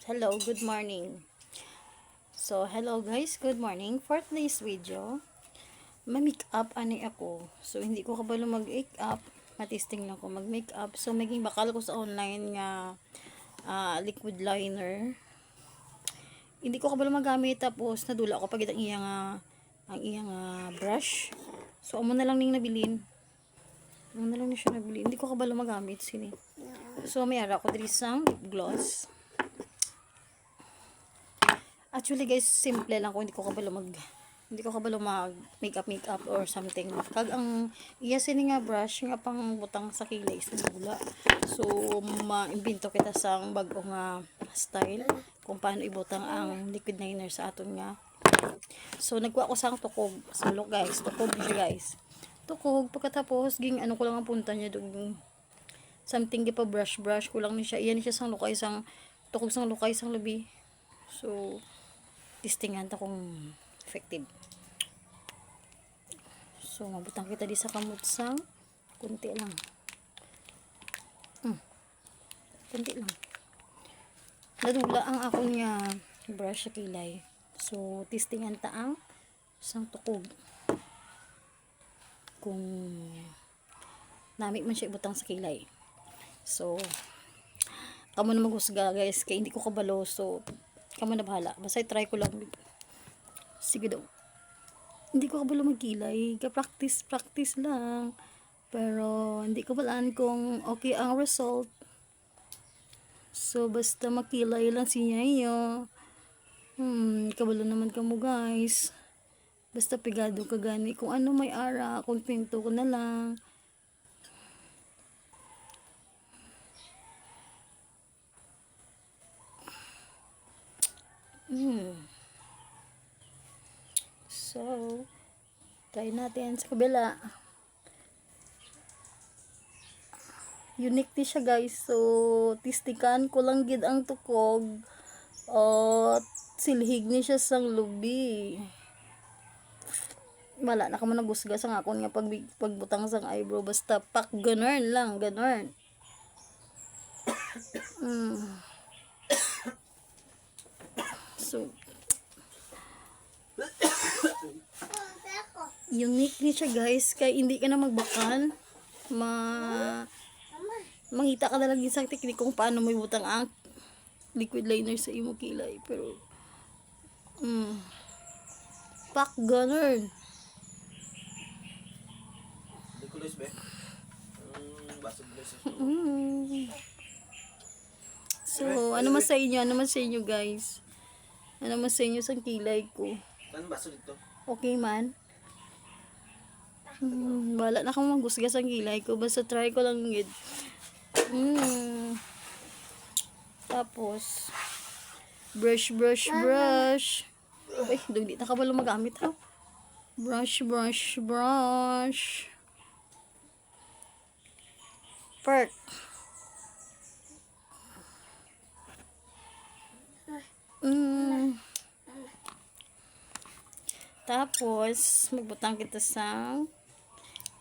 Hello, good morning. So, hello guys, good morning. For today's video, ma-makeup ani ako. So, hindi ko kabalo mag-make up. Matisting lang ko mag-make up. So, maging bakal ko sa online nga liquid liner. Hindi ko kabalo magamit, tapos nadula ko pag ang iyang brush. So, amo na lang ning nabilin. Amo na lang ni siya nabilin. Hindi ko kabalo magamit sini. So, may ara ko diri sang lip gloss. Actually guys, simple lang kung hindi ko kabalo mag makeup or something. Kag ang iya sini nga brush nga pang butang sa kilay sa dula. So maimbento kita sang bag-o nga style kung paano ibutang ang liquid liner sa aton nga. So nagkuha ko sang tukob. So look guys, tukob siya guys. Tukob pagkatapos ging ano ko lang ang punta niya dug something gipa brush ko lang ni siya. Iyan ni siya sang lukay sang tukob sang lukay sang labi. So testingan ta kung effective. So mabutang kita di sa kamot sang kunti lang. Kunti lang. Nadula ang akon nga brush sa kilay. So testingan ta ang sang tukob. Kung nami man siya ibutang sa kilay. So kamo na maghusga guys, kay hindi ko kabalo. So kamo na bahala. Basta try ko lang. Sige daw. Hindi ko kabalo magkilay. Practice lang. Pero hindi ko balaan kung okay ang result. So basta makilay lang siya iyo. Kabalo naman kamo guys. Basta pigado ka gani. Kung ano may ara, kontento ko na lang. So, try natin sa kabila. Unique di siya guys. So, tistikan ko lang gid ang tukog. Silhig ni siya sang lubi. Wala na ka mo nagusga sa akon nga pagbutang sang eyebrow. Basta pak ganun lang. Ganun. So, unique ni siya guys. Kaya hindi ka na magbakal. Mangita ka na lang sa teknik kung paano may butang ang liquid liner sa imo kilay. Pero, pak ganun. Nicholas ba? Basag na sa So, ano man sa inyo? Ano man sa inyo guys? Ano man sa inyo sa kilay ko? Saan baso dito? Okay man? Wala na kang magusgas ang kilay ko. Basta try ko lang yun. Tapos, brush. Ay, di na ka ba magamit ha? Brush. Perk. Tapos, magbutang kita sa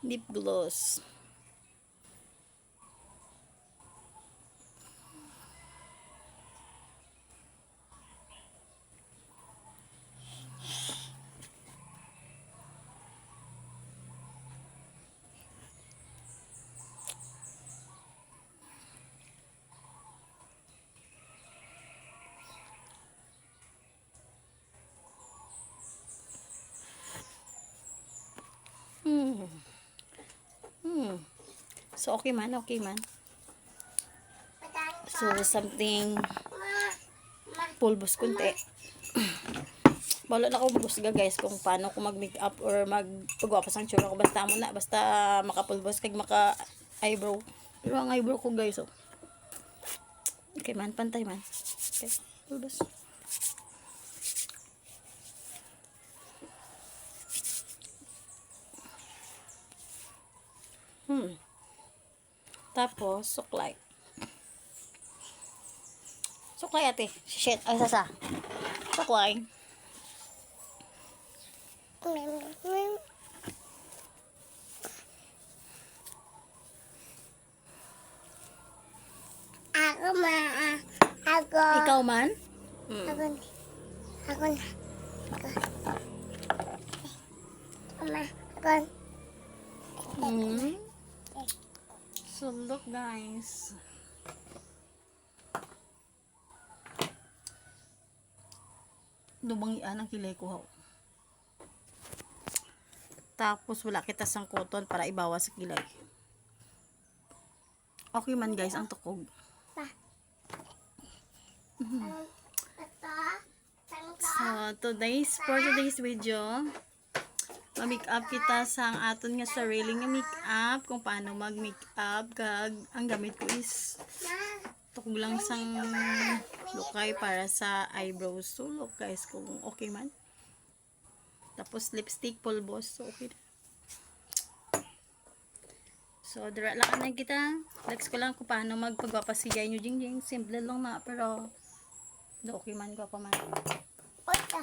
lip gloss. So, okay man. So, something pulbos kunti. Wala na akong busga guys kung paano ko mag-makeup or magpagwapas ang tsura ko. Basta mo na. Basta makapulbos kag maka-eyebrow. Pero ang eyebrow ko guys, oh. Okay man, pantay man. Okay, pulbos. Tapos, suklay. Suklay ate. Shit. Ay, sasa. Suklay. Ako. Ikaw man? Ako. Ako. Mama. Ako. So look guys. Dumangian ang kilay ko haw. Tapos wala kita sang cotton para ibawas sa kilay. Okay man guys ang tukog. So for today's video, ma-make up kita sa aton nga sarili nga make up, kung paano mag-make up. Kag ang gamit ko is tukog lang sang lukay para sa eyebrows. So look guys kung okay man. Tapos lipstick pulbos. So okay. So dira lang na kita. Flex ko lang kung paano magpagpapasigay nyo jing. Simple lang na pero okay man ko pa man. Oita.